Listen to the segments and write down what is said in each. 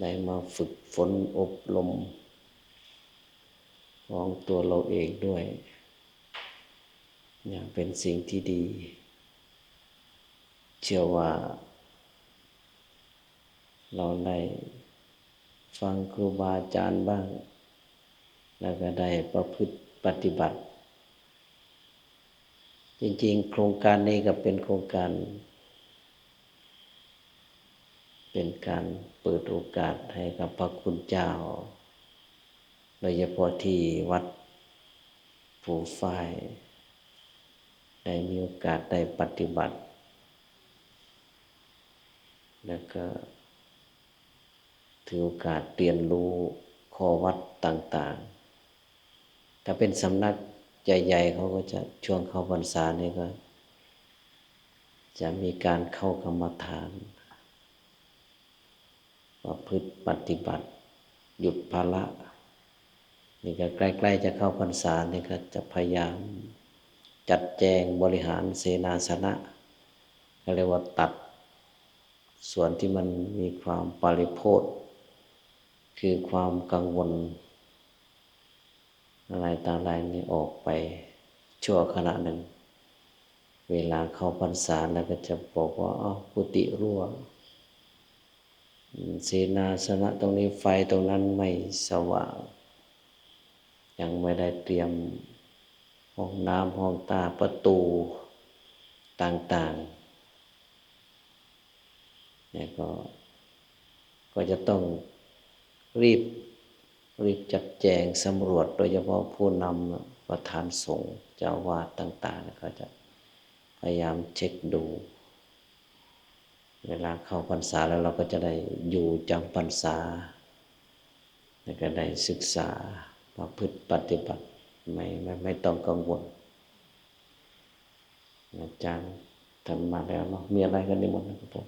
ได้มาฝึกฝนอบรมของตัวเราเองด้วยอย่างเป็นสิ่งที่ดีเชื่อว่าเราได้ฟังครูบาอาจารย์บ้างแล้วก็ได้ประพฤติปฏิบัติจริงๆโครงการนี้ก็เป็นโครงการเป็นการเปิดโอกาสให้กับพระคุณเจ้าโดยเฉพาะที่วัดภูฝ้ายได้มีโอกาสได้ปฏิบัติแล้วก็ถือโอกาสเรียนรู้ข้อวัดต่างๆถ้าเป็นสำนักใหญ่ๆเขาก็จะช่วงเข้าพรรษานี่ก็จะมีการเข้ากรรมฐานประพฤติปฏิบัติหยุดภาระนี่ก็ใกล้ๆจะเข้าพรรษานี่ก็จะพยายามจัดแจงบริหารเสนาสนะก็เรียกว่าตัดส่วนที่มันมีความปริโภทคือความกังวลอะไรต่างๆนี่ออกไปชั่วขณะหนึ่งเวลาเข้าพรรษาแล้วก็จะบอกว่ากุฏิรั่วเสนาสนะตรงนี้ไฟตรงนั้นไม่สว่างยังไม่ได้เตรียมห้องน้ำห้องตาประตูต่างๆเนี่ยก็จะต้องรีบจัดแจงสำรวจโดยเฉพาะผู้นำประธานสงฆ์เจ้าวาดต่างๆก็จะพยายามเช็คดูเวลาเข้าพรรษาแล้วเราก็จะได้อยู่จำพรรษาแล้วก็ได้ศึกษาประพฤติปฏิบัติไม่ต้องกังวลอาจารย์ทำมาแล้วเนาะมีอะไรกันนิมนต์นะครับผม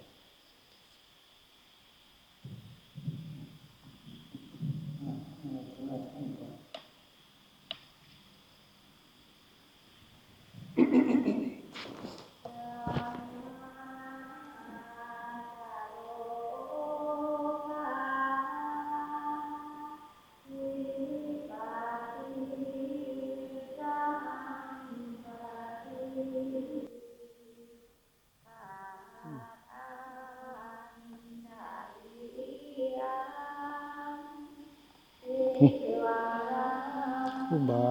ครูบา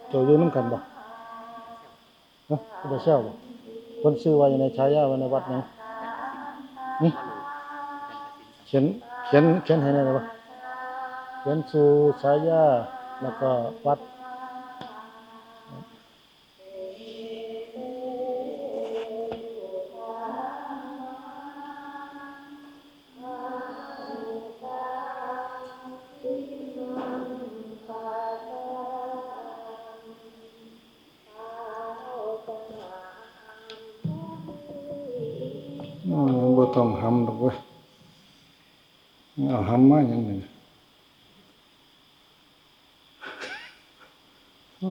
เจ้าอยู่นำกันบ่ฮะครูบาเช่าบ่เพิ่นชื่อว่าอยู่ในฉายาว่าในวัดหยังเขียนให้หน่อยได้บ่เขียนชื่อฉายาแล้วก็วัดบ่ต้องหำดอกเว้ยเอาหำมาหยังนี่